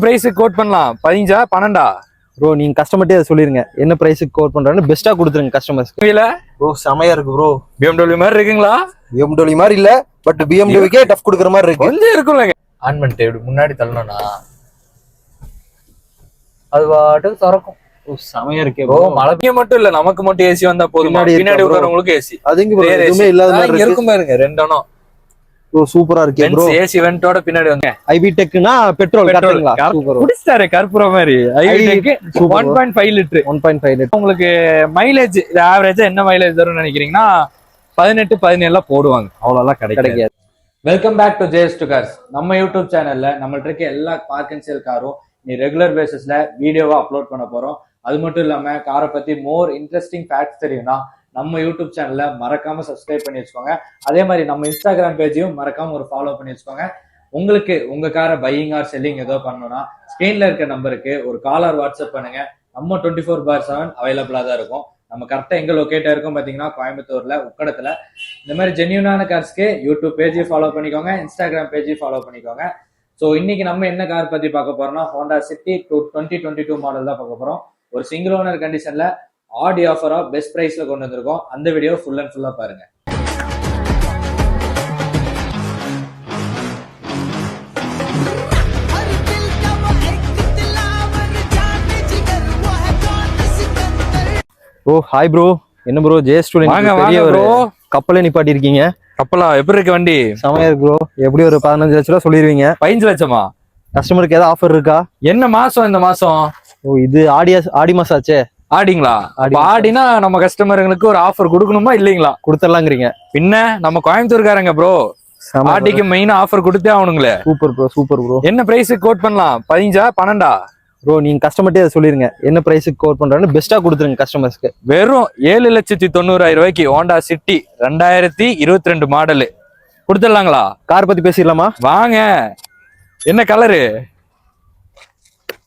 Price code பண்ணலாம் 15 12 bro நீங்க கஸ்டமர்ட்டே அதை சொல்லிருங்க என்ன பிரைஸுக்கு கோட் பண்றான்னு பெஸ்டா கொடுத்துருங்க கஸ்டமர்ஸ்க்கு. இல்ல ப்ரோ செமையா இருக்கு ப்ரோ. BMW மாதிரி இருக்குங்களா? BMW மாதிரி இல்ல, பட் BMWக்கே டஃப் கொடுக்குற மாதிரி இருக்கு. கொஞ்சம் இருக்கும்லங்க. ஆன் பண்ணிட்டு இப்படி முன்னாடி தள்ளணும்னா அது பாட்டுக்கு திறக்கும். ஓ செமையா இருக்கே ப்ரோ. மழைக்கு மட்டும் இல்ல, நமக்கு மட்டும் ஏசி வந்தா போதும். பின்னாடி உட்காரவங்களுக்கு ஏசி. அது இங்க ப்ரோ எதுவுமே இல்லாத மாதிரி இருக்கும் பாருங்க ரெண்டணும். ப்ரோ சூப்பரா இருக்கே ப்ரோ. ஏசி வென்ட்டோட பின்னாடி வந்து ஐவி டெக்னா பெட்ரோல் கரெக்ட்டுங்களா? சூப்பர். குடிச்சாரு கற்பூர மாதிரி. I-VTEC 1.5 litre 1.5 litre. உங்களுக்கு மைலேஜ் இது ஆவரேஜா என்ன மைலேஜ் வரும்னு நினைக்கிறீங்கன்னா 18 17 போடுவாங்க. அவ்வளவுலாம் கிடைக்காது. Welcome back to JS to cars. நம்ம யூடியூப் சேனல்ல நம்மள்ட்ட இருக்க எல்லா பார்க் அண்ட் சேல் காரும் நீ ரெகுலர் பேசிஸ்ல வீடியோவா அப்லோட் பண்ண போறோம். அது மட்டும் இல்லாம காரை பத்தி மோர் இன்ட்ரெஸ்டிங் ஃபேக்ட்ஸ் தெரியும்னா நம்ம யூடியூப் சேனல்ல மறக்காம சப்ஸ்கிரைப் பண்ணி வச்சுக்கோங்க. அதே மாதிரி நம்ம இன்ஸ்டாகிராம் பேஜையும் மறக்காம ஒரு ஃபாலோ பண்ணி வச்சுக்கோங்க. உங்களுக்கு உங்க காரை பையிங் ஆர் செல்லிங் ஏதோ பண்ணணும்னா ஸ்கிரீன்ல இருக்க நம்பருக்கு ஒரு கால் ஆர் வாட்ஸ்அப் பண்ணுங்க. நம்ம 24/7 அவைலபிளா தான் இருக்கும். நம்ம கரெக்டா எங்க லொக்கேட் ஆயிருக்கோம் பாத்தீங்கன்னா கோயம்புத்தூர்ல உக்கடத்துல. இந்த மாதிரி ஜென்யூனான கார்ஸ்க்கு யூடியூப் பேஜையும் ஃபாலோ பண்ணிக்கோங்க, இன்ஸ்டாகிராம் பேஜையும் ஃபாலோ பண்ணிக்கோங்க. ஸோ இன்னைக்கு நம்ம என்ன கார் பத்தி பார்க்க போறோம்னா ஹோண்டா சிட்டி 2022 மாடல் தான் பார்க்க போறோம். ஒரு சிங்கிள் ஓனர் கண்டிஷன்ல ஆடி ஆஃபரா பெஸ்ட் பிரைஸ்ல கொண்டு வந்திருக்கோம். அந்த வீடியோ ஃபுல் அண்ட் ஃபுல்லா பாருங்க. Bro hi bro. என்ன ப்ரோ ஜேஎஸ் ஸ்டூடெண்ட் பெரிய ஒரு கப்பலே நிப்பாட்டி இருக்கீங்க. கப்பலா எப்படி இருக்கு வண்டி? செமையா இருக்கு ப்ரோ. எப்படி ஒரு 15 லட்ச ரூபா சொல்லிருவீங்க? 15 லட்சமா? கஸ்டமருக்கு ஏதாவது ஆஃபர் இருக்கா? என்ன மாசம் இந்த மாசம்? ஓ இது ஆடி மாசம் ஆச்சே. ஆடிங்களா? ஆடினா நம்ம கஸ்டமருங்களுக்கு ஒரு ஆஃபர் கொடுக்கணுமா இல்லீங்களா? கொடுத்துடலாங்கிறீங்க. பின்ன நம்ம கோயம்புத்தூர்காரங்க ப்ரோ. ஆடிக்கு மெயின் ஆஃபர் கொடுத்தே ஆகணுங்களே. Super bro super bro. என்ன பிரைஸுக்கு கோட் பண்ணலாம்? 15 12 ப்ரோ நீங்க கஸ்டமர்ட்டே அதை சொல்லிருங்க என்ன பிரைஸுக்கு கோட் பண்றான்னு பெஸ்டா கொடுத்துருங்க கஸ்டமர்ஸ்க்கு. வெறும் 7,90,000 ரூபாய்க்கு ஹோண்டா சிட்டி 2022 மாடலு கொடுத்துடலாங்களா? கார் பத்தி பேசிடலாமா? வாங்க. என்ன கலரு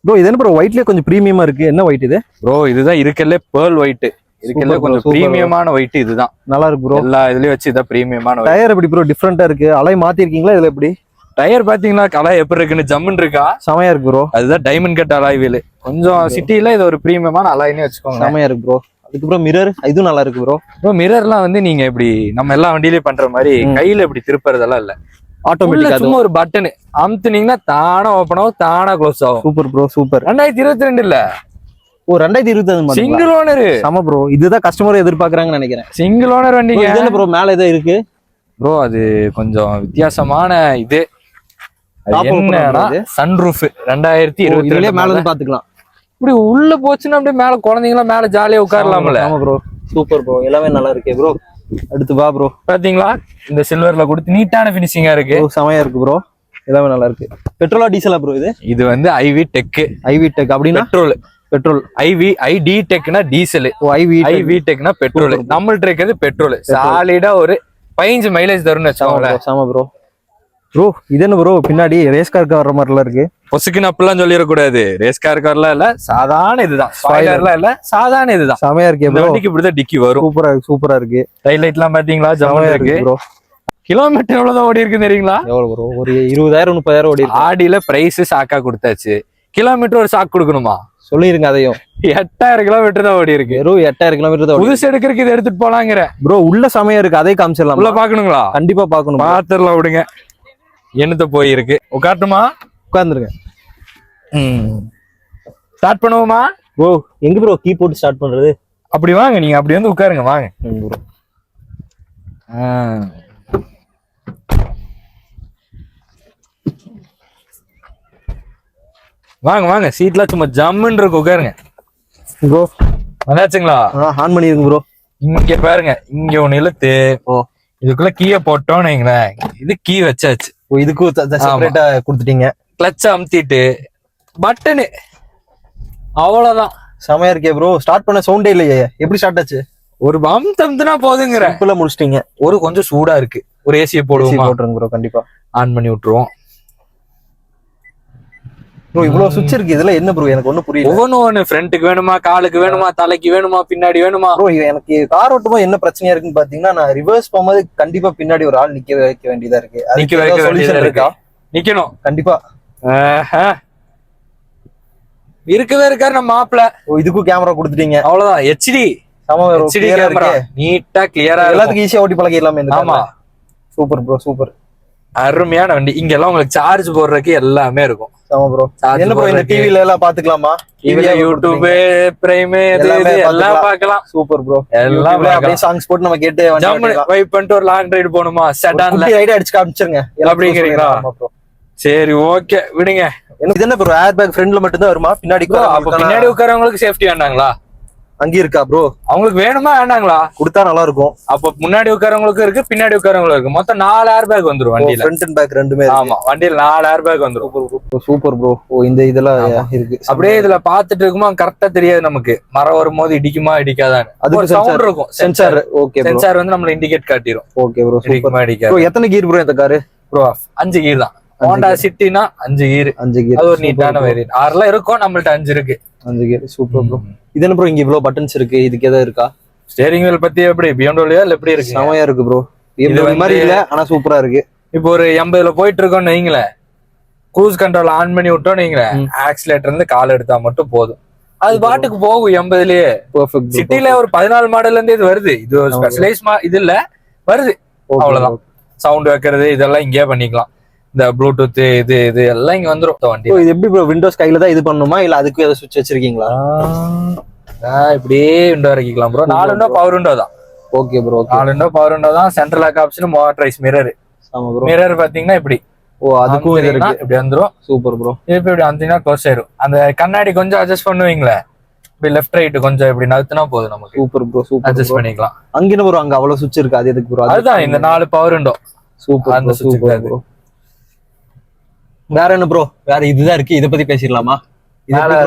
ப்ரோ? இது என்ன ப்ரோ ஒயிட்லயே கொஞ்சம் பிரீமியமா இருக்கு. என்ன ஒயிட் இது ப்ரோ? இதுதான் இருக்கல பேர்ல் ஒயிட். இருக்கல கொஞ்சம் பிரீமியமான ஒயிட். இதுதான் நல்லா இருக்கு ப்ரோ. எல்லா இதுலயும் வச்சு இதான் பிரீமியமான. டயர் எப்படி ப்ரோ டிஃபரெண்டா இருக்கு? அலை மாத்தி இருக்கீங்களா? இதுல எப்படி டயர் பாத்தீங்களா? கலை எப்படி இருக்குன்னு ஜம்முன்னு இருக்கா? செமையா இருக்கு ப்ரோ. அதுதான் டைமண்ட் கட் அலாய் வீல். கொஞ்சம் சிட்டில இது ஒரு பிரீமியமான அலாய்னே வச்சுக்கோங்க. செமையா இருக்கு ப்ரோ. அதுக்கப்புறம் மிரர் இதுவும் நல்லா இருக்கு ப்ரோ. ப்ரோ மிரர்லாம் வந்து நீங்க இப்படி நம்ம எல்லா வண்டியிலயும் பண்ற மாதிரி கையில இப்படி திருப்பறதெல்லாம் இல்ல. ஆட்டோமேட்டிக்கா சும்மா ஒரு பட்டன் அமுத்துனீங்கன்னா தானா ஓபன் ஆகும், தானா க்ளோஸ் ஆகும். Super bro super. 2022 இல்ல, ஓ 2020 சிங்கிள் ஓனர். சம ப்ரோ. இதுதான் கஸ்டமர் எதிர்பார்க்கறாங்கன்னு நினைக்கிறேன். சிங்கிள் ஓனர் வண்டிங்க. இது ப்ரோ மேல ஏதோ இருக்கு ப்ரோ. அது கொஞ்சம் வித்தியாசமான இது. என்னன்னா சன்ரூஃப் 2022 மேல இருந்து பாத்துக்கலாம். இப்படி உள்ள போச்சுன்னா அப்படியே மேல குழந்தைங்களா மேல ஜாலியா உட்காரலாம்ல. ஆமா ப்ரோ சூப்பர் ப்ரோ. எல்லாமே நல்லா இருக்கே ப்ரோ. அடுத்து வா ப்ரோ. பாத்தீங்களா இந்த சில்வர்ல கொடுத்து நீட்டான பினிஷிங்கா இருக்கு. செமையா இருக்கு ப்ரோ. எல்லாமே நல்லா இருக்கு. பெட்ரோலா டீசலா ப்ரோ? இது வந்து ஐவி டெக். ஐவி டெக் அப்படின்னா பெட்ரோல். ID டெக்னா diesel. ஐவி டெக்னா பெட்ரோல். நம்மள்ட்ட இருக்கிறது பெட்ரோல். சாலிடா ஒரு 15 மைலேஜ் தரும்னு வச்சாங்களேன். சாமா ப்ரோ. ப்ரோ இது என்ன ப்ரோ பின்னாடி ரேஸ் காருக்கு வர்ற மாதிரிலாம் இருக்கு? பொசுக்குன்னு அப்பெல்லாம் சொல்லிடக்கூடாது. ரேஸ் கார்லாம் இல்ல, சாதாரண இதுதான். ஸ்பாய்லர்லாம் இல்ல, சாதாரண இதுதான். செமையா இருக்கு. இந்த வண்டிக்கு இப்படிதான் டிக்கி வரும். சூப்பரா இருக்கு. டைல் லைட் எல்லாம் பாத்தீங்களா? ஜம்முன்னு இருக்கு ப்ரோ. கிலோமீட்டர் எவ்வளவுதான் ஓடி இருக்கு தெரியுங்களா? எவ்வளவு ப்ரோ? ஒரு 20,000 30,000 ஓடி இருக்கு. ஆடியில பிரைஸ் சாக்கா கொடுத்தாச்சு. கிலோமீட்டர் ஒரு சாக்கு கொடுக்கணுமா? சொல்லிருங்க அதையும். 8,000 கிலோமீட்டர் தான் ஓடி இருக்கு. வெறும் 8,000 கிலோமீட்டர் தான். புதுசு எடுக்கிறதுக்கு இதை எடுத்துட்டு போலாங்கிற ப்ரோ. உள்ள செமையா இருக்கு. அதே காமிச்சிடலாம். உள்ள பாக்கணுங்களா? கண்டிப்பா பாக்கணும். பாத்துடலாம் விடுங்க. என்னத்த போயிருக்கு உட்காட்டுமா? உட்காந்துருங்க. ஸ்டார்ட் பண்ணுவோமா? ஓ எங்க ப்ரோ கீ போட்டு ஸ்டார்ட் பண்றது? அப்படி வாங்க, நீங்க அப்படி வந்து உட்காருங்க. வாங்க ப்ரோ. வாங்க வாங்க. சீட்லாம் சும்மா ஜம்முன்னு இருக்கு, உட்காருங்க ப்ரோ. வந்தாச்சுங்களா? ஆன் பண்ணிருங்க ப்ரோ. இங்க பாருங்க, இங்க ஒண்ணு இழுத்து இதுக்குள்ள கீய போட்டோம்னு வைங்களேன். இது கீ வச்சாச்சு. இதுக்கும் செப்பரேட்டா கொடுத்துட்டீங்க. கிளட்ச அமுத்திட்டு பட்டனு, அவ்வளவுதான். செமையா இருக்கே ப்ரோ. ஸ்டார்ட் பண்ண சவுண்டே இல்லையே. எப்படி ஸ்டார்ட் ஆச்சு? ஒரு அமுத்துனா போதுங்கிற சிம்பிளா முடிச்சிட்டீங்க. ஒரு கொஞ்சம் சூடா இருக்கு. ஒரு ஏசியை போட்டுருங்க ப்ரோ. கண்டிப்பா ஆன் பண்ணி விட்டுருவோம். ப்ரோ இவ்வளவு சுவிட்ச் இருக்கு. இதுல என்ன ப்ரோ? எனக்கு ஒண்ணும் புரியல. ஒவ்வொன்னு ஃப்ரண்ட்டுக்கு வேணுமா, காலுக்கு வேணுமா, தலைக்கு வேணுமா, பின்னாடி வேணுமா? ப்ரோ எனக்கு கார் ஓட்டும்போது என்ன பிரச்சனையா இருக்குன்னு பாத்தீங்கன்னா, நான் ரிவர்ஸ் போகும்போது கண்டிப்பா பின்னாடி ஒரு ஆள் நிக்க வைக்க வேண்டியதா இருக்கு. நிக்க வைக்க வேண்டியதா இருக்கா? நிக்கணும் கண்டிப்பா. இருக்கவே இருக்காரு நம்ம மாப்பிள்ள. இதுக்கும் கேமரா கொடுத்துட்டீங்க, அவ்வளவுதான். ஹெச்டி கேமரா, நீட்டா கிளியரா, எல்லாத்துக்கும் ஈஸியா ஓட்டி பழகிடலாமே. ஆமா, சூப்பர் ப்ரோ, சூப்பர். அருமையான வண்டி. இங்க எல்லாம் உங்களுக்கு சார்ஜ் போடுறதுக்கு எல்லாமே இருக்கும். ஆமா ப்ரோ. என்ன ப்ரோ இந்த டிவில எல்லாம் பாத்துக்கலாமா? டிவில யூடியூப் பிரைம் எல்லாம் பார்க்கலாம். Super bro. எல்லாம் அப்படியே சாங்ஸ் போட்டு நம்ம கேட்டு வைப் பண்ணிட்டு ஒரு லாங் ரைடு போணுமா, செடான்ல ரைட் அடிச்சு காமிச்சிருங்க அப்படிங்கிறீங்களா? சரி, ஓகே, விடுங்க. இது என்ன ப்ரோ, ஏர் பேக் ஃப்ரண்ட்ல மட்டும் தான் வருமா? பின்னாடி பின்னாடி உட்காரவங்களுக்கு சேஃப்டி வேண்டாங்களா? அங்க இருக்கா ப்ரோ? அவங்களுக்கு வேணுமா வேண்டாங்களா? கொடுத்தா நல்லா இருக்கும். அப்ப முன்னாடி உட்காரவங்களுக்கு இருக்கு, பின்னாடி உட்காரவங்களுக்கு இருக்கு. மொத்தம் 4 ஏர் பேக் வந்துரும் வண்டியில. ஃப்ரண்ட் அண்ட் பேக் ரெண்டுமே. ஆமா, வண்டியில 4 ஏர் பேக் வந்துரும். Super bro. ஓ, இந்த இதெல்லாம் இருக்கு. அப்படியே இதுல பாத்துட்டு இருக்குமா கரெக்டா தெரியாது நமக்கு, மரம் வரும்போது இடிக்குமா இடிக்காதான்னு. அதுக்கு சவுண்ட் இருக்கும், சென்சார். ஓகே, சென்சார் வந்து நம்மள இண்டிகேட் காட்டிரும். ஓகே ப்ரோ, இடிக்குமா இடிக்காது. ப்ரோ எத்தனை கீர் ப்ரோ இந்த காரு? ப்ரோ 5 கீர் தான். ஹோண்டா சிட்டினா 5 கீர். 5 கீர். அது ஒரு நீட்டான வேரியன்ட். 6ல இருக்கும், நம்மள்ட்ட 5 இருக்கு. 5 கீர். Super bro. இது என்ன ப்ரோ, இங்க இவ்ளோ பட்டன்ஸ் இருக்கு, இதுக்கு ஏதாவது இருக்கா? ஸ்டீரிங் வீல் பத்தி எப்படி பிஎம்டபிள்யூ இல்ல எப்படி இருக்கு? செமையா இருக்கு ப்ரோ. இது மாதிரி இல்ல, ஆனா சூப்பரா இருக்கு. இப்போ ஒரு 80ல போயிட்டு இருக்கோம்னு வைங்களேன், க்ரூஸ் கண்ட்ரோல் ஆன் பண்ணி விட்டோம்னு வைங்களேன், ஆக்சிலேட்டர் இருந்து கால் எடுத்தா மட்டும் போதும், அது பாட்டுக்கு போகும் 80லயே. பெர்ஃபெக்ட். சிட்டில ஒரு 14 மாடல்ல இருந்து இது வருது. இது ஒரு ஸ்பெஷலைஸ் இது இல்ல, வருது, அவ்வளவுதான். சவுண்ட் வைக்கிறது இதெல்லாம் இங்கே பண்ணிக்கலாம். இந்த ப்ளூடூத் இது இது எல்லாம் இங்க வந்துரும் வண்டி. இது எப்படி ப்ரோ, விண்டோஸ் கையில தான் இது பண்ணணுமா இல்ல அதுக்கு ஏதாவது சுவிட்ச் வச்சிருக்கீங்களா? இப்படியே விண்டோ இறக்கிக்கலாம் ப்ரோ. 4 விண்டோ பவர் விண்டோ தான். Okay bro. 4 window power window தான். Central lock option, motorise mirror. ஆமா ப்ரோ. மிரர் பாத்தீங்கன்னா இப்படி. ஓ, அதுக்கும் இது இருக்கு. இப்படி வந்துரும். Super bro. இப்படி வந்தீங்கன்னா க்ளோஸ் ஆயிரும். அந்த கண்ணாடி கொஞ்சம் அட்ஜஸ்ட் பண்ணுவீங்களே, இப்படி லெஃப்ட் ரைட் கொஞ்சம் இப்படி நகர்த்தினா போதும் நமக்கு. Super bro, super. அட்ஜஸ்ட் பண்ணிக்கலாம். அங்க என்ன ப்ரோ, அங்க அவ்வளவு சுவிட்ச் இருக்கு, அது எதுக்கு ப்ரோ? அதுதான் இந்த 4 பவர் விண்டோ. சூப்பர், அந்த சுவிட்ச் ப்ரோ. வேற என்ன ப்ரோ? வேற இதுதான் இருக்கு, இத பத்தி பேசிடலாமா?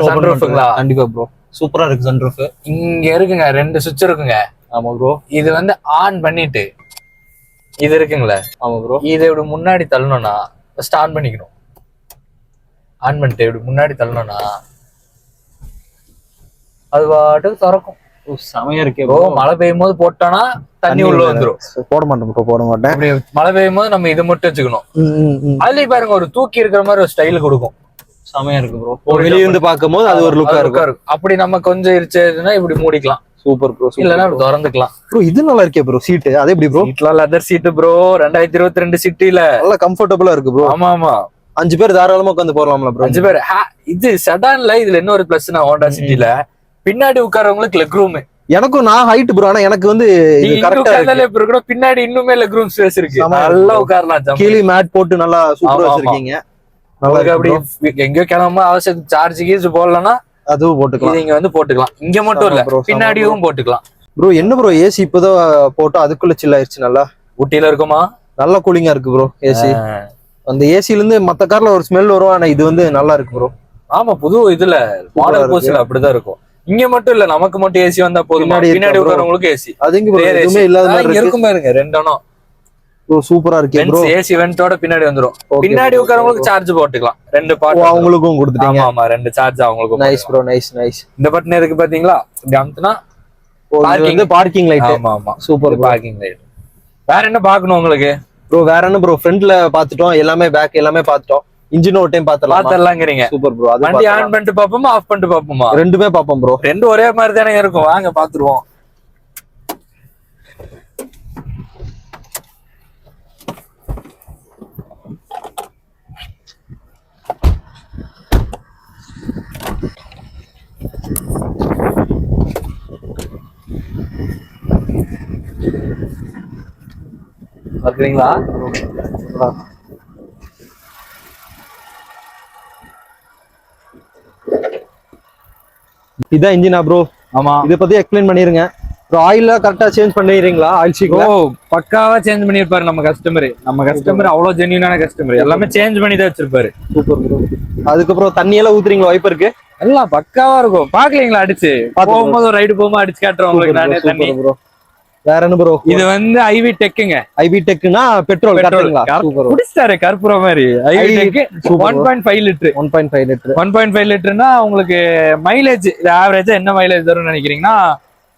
சன்ரூஃப்ங்களா? கண்டிப்பா ப்ரோ, சூப்பரா இருக்கு சன்ரூஃப். இங்க இருக்குங்க 2 சுவிட்ச் இருக்குங்க. ஆமா ப்ரோ. இது வந்து ஆன் பண்ணிட்டு இது இருக்குங்களே. ஆமா ப்ரோ. இதை இப்படி முன்னாடி தள்ளணும்னா ஃபர்ஸ்ட் ஆன் பண்ணிக்கணும். ஆன் பண்ணிட்டு இப்படி முன்னாடி தள்ளணும்னா அது பாட்டுக்கு திறக்கும். செமையா இருக்கே ப்ரோ. மழை பெய்யும் போது போட்டோம்னா தண்ணி உள்ள வந்துரும். போட மாட்டேன் ப்ரோ, போட மாட்டேன். அப்படி மழை பெய்யும் போது நம்ம இதை மட்டும் வச்சுக்கணும். அதுலயும் பாருங்க, ஒரு தூக்கி இருக்கிற மாதிரி ஒரு ஸ்டைல் கொடுக்கும். செமையா இருக்கு ப்ரோ. வெளிய இருந்து பாக்கும்போது அது ஒரு லுக்கா இருக்கும். அப்படி நம்ம கொஞ்சம் இருந்துச்சுன்னா இப்படி மூடிக்கலாம். Super bro. இல்லனா இப்படி திறந்துக்கலாம் ப்ரோ. இது நல்லா இருக்கே ப்ரோ. சீட் அது எப்படி ப்ரோ? சீட்லாம் லெதர் சீட் ப்ரோ. 2022 சிட்டில நல்லா கம்ஃபர்ட்டபிளா இருக்கு ப்ரோ. ஆமா ஆமா, 5 பேர் தாராளமா உட்கார்ந்து போறலாம்ல ப்ரோ. 5 பேர். இது செடான்ல இதுல இன்னொரு பிளஸ்னா ஹோண்டா சிட்டில பின்னாடி உட்காரவங்களுக்கு லெக் ரூம். எனக்கும் நான் ஹைட் ப்ரோ, ஆனா எனக்கு வந்து இது கரெக்ட்டா இருக்கு. பின்னாடி இன்னுமே லெக் ரூம் ஸ்பேஸ் இருக்கு, நல்லா உட்காரலாம். கீழே மேட் போட்டு நல்லா சூப்பரா வச்சிருக்கீங்க. நமக்கு அப்படி எங்கயோ கிளம்ப அவசியம் சார்ஜ் கீஸ் போடலன்னா அதுவும் போட்டுக்கலாம். இங்க வந்து போட்டுக்கலாம். இங்க மட்டும் இல்ல, பின்னாடியும் போட்டுக்கலாம் ப்ரோ. என்ன ப்ரோ, ஏசி இப்பதான் போட்டோம், அதுக்குள்ள சில் ஆயிருச்சு. நல்லா ஊட்டியில இருக்குமா? நல்லா கூலிங்கா இருக்கு ப்ரோ ஏசி. அந்த ஏசில இருந்து மத்த கார்ல ஒரு ஸ்மெல் வரும், ஆனா இது வந்து நல்லா இருக்கு ப்ரோ. ஆமா, புது இதுல மாடல் போஸ்ட்ல அப்படிதான் இருக்கும். இங்க மட்டும் இல்ல, நமக்கு மட்டும் ஏசி வந்தா போதும், பின்னாடி உட்காரவங்களுக்கு ஏசி. அது இங்க எதுவுமே இல்லாத மாதிரி இருக்கும் பாருங்க. 2 சூப்பரா இருக்கு ப்ரோ. ஏசி வென்ட்டோட பின்னாடி வந்துரும். பின்னாடி உட்காரவங்களுக்கு சார்ஜ் போட்டுக்கலாம். 2 பார்ட் அவங்களுக்கும் கொடுத்துட்டீங்க. ஆமா, 2 சார்ஜ் அவங்களுக்கும். Nice bro, nice nice. இந்த பட்டன் இருக்கு பாத்தீங்களா, இப்படி அமுத்துனா பார்க்கிங், பார்க்கிங் லைட். ஆமா ஆமா, சூப்பர் பார்க்கிங் லைட். வேற என்ன பார்க்கணும் உங்களுக்கு ப்ரோ? வேற என்ன ப்ரோ, ஃப்ரண்ட்ல பாத்துட்டோம் எல்லாமே, பேக் எல்லாமே பாத்துட்டோம். இன்ஜின் ஒரு டைம் பாத்தலாம்ங்கறீங்க. சூப்பர் ப்ரோ. அது வண்டி ஆன் பண்ணிட்டு பாப்போமா ஆஃப் பண்ணிட்டு பாப்போமா? ரெண்டுமே பாப்போம் ப்ரோ. ரெண்டும் ஒரே மாதிரி தானே இருக்கும். வாங்க பாத்துருவோம். பாக்குறீங்களா? இதான் இன்ஜினா ப்ரோ? ஆமா. இத பத்தி எக்ஸ்பிளைன் பண்ணிருங்க ப்ரோ. ஆயில கரெக்டா சேஞ்ச் பண்ணிடுறீங்களா? ஆயில் சீக்ல பக்காவா சேஞ்ச் பண்ணிருப்பாரு நம்ம கஸ்டமர். அவ்வளவு ஜென்யூனான கஸ்டமர். எல்லாமே சேஞ்ச் பண்ணி தான் வச்சிருப்பாரு. Super bro. அதுக்கப்புறம் தண்ணி எல்லாம் ஊத்துறீங்களா வைப்பருக்கு? எல்லாம் பக்காவா இருக்கும். பாக்கலீங்களா அடிச்சு போகும்போது, ஒரு ரைடு போகும்போது அடிச்சு காட்டுறோம் உங்களுக்கு நானே தண்ணி ப்ரோ. வேற என்ன ப்ரோ? இது வந்து ஐவி டெக்குங்க. ஐவி டெக்னா பெட்ரோல் கரெக்ட்டுங்களா? குடிச்சாரு கற்பூர மாதிரி. I-VTEC 1.5 litre. 1.5 லிட்டர். 1.5 லிட்டர்னா உங்களுக்கு மைலேஜ் ஆவரேஜா என்ன மைலேஜ் வரும்னு நினைக்கிறீங்கன்னா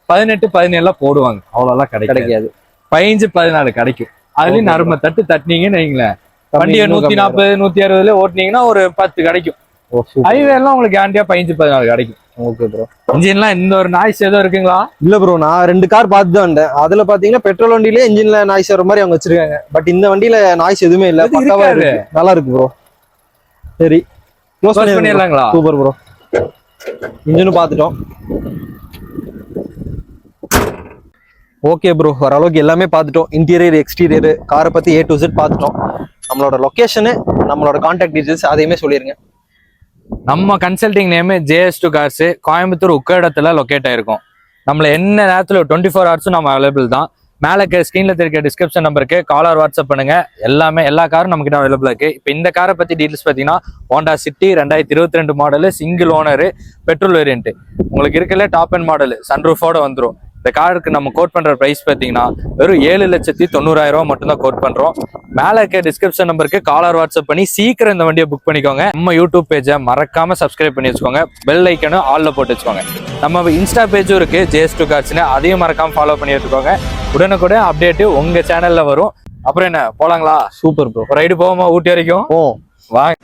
18-17 போடுவாங்க. அவ்வளவுலாம் கிடைக்காது. 15-14 கிடைக்கும். அதுலயும் நறும தட்டு தட்டினீங்கன்னு வைங்களேன், வண்டியை 140-160 ஓட்டினீங்கன்னா ஒரு 10 கிடைக்கும். ஹைவே எல்லாம் உங்களுக்கு கேரண்டியா 15-14 கிடைக்கும். Okay bro. இன்ஜின்லாம் இந்த ஒரு நாய்ஸ் ஏதோ இருக்குங்களா? இல்ல ப்ரோ, நான் 2 கார் பார்த்து தான் வந்தேன். அதுல பாத்தீங்கன்னா பெட்ரோல் வண்டியிலே இன்ஜின்ல நாய்ஸ் வர மாதிரி அவங்க வச்சிருக்காங்க. பட் இந்த வண்டியில நாய்ஸ் எதுவுமே இல்ல, பக்காவா இருக்கு, நல்லா இருக்கு ப்ரோ. சரி, க்ளோஸ் பண்ணிடலாங்களா? சூப்பர் ப்ரோ. இன்ஜினும் பார்த்துட்டோம். ஓகே ப்ரோ, ஓரளவுக்கு எல்லாமே பார்த்துட்டோம். இன்டீரியர், எக்ஸ்டீரியர், காரை பத்தி A to Z பார்த்துட்டோம். நம்மளோட லொகேஷனு, நம்மளோட கான்டாக்ட் டீடைல்ஸ் அதையுமே சொல்லிருங்க. நம்ம consulting name JS2 Cars, Coimbatore உக்கடத்துல லொக்கேட் ஆயிருக்கும். நம்மள என்ன நேரத்துல 24 ஹவர்ஸும் நம்ம அவைலபிள் தான். மேலே ஸ்க்ரீன்ல தெரிவிக்க டிஸ்கிரிப்ஷன் நம்பருக்கு காலர் வாட்ஸ்அப் பண்ணுங்க. எல்லா காரும் நம்ம கிட்ட அவைலபிள் இருக்கு. இப்போ இந்த காரை பத்தி டீடைல்ஸ் பார்த்தீங்கன்னா Honda city 2022 model, single owner, petrol variant. உங்களுக்கு இருக்கல டாப் அண்ட் மாடலு, சன்ரூஃபோட வந்துடும். இந்த காருக்கு நம்ம கோட் பண்ற பிரைஸ் பார்த்தீங்கன்னா வெறும் 7,90,000 மட்டும்தான் கோட் பண்றோம். மேலே டிஸ்கிரிப்ஷன் நம்பருக்கு காலர் வாட்ஸ்அப் பண்ணி சீக்கிரம் இந்த வண்டியை புக் பண்ணிக்கோங்க. நம்ம யூடியூப் பேஜை மறக்காம சப்ஸ்கிரைப் பண்ணி வச்சுக்கோங்க. பெல் ஐக்கனும் ஆல்ல போட்டு வச்சுக்கோங்க. நம்ம இன்ஸ்டா பேஜும் இருக்கு JS2 Carsன்னு, அதையும் மறக்காம ஃபாலோ பண்ணி வச்சுக்கோங்க. உடனுக்குடன் அப்டேட்டு உங்க சேனல்ல வரும். அப்புறம் என்ன, போலாங்களா? Super bro. ரைடு போவோமா ஊட்டி வரைக்கும்? ஓ வாங்க.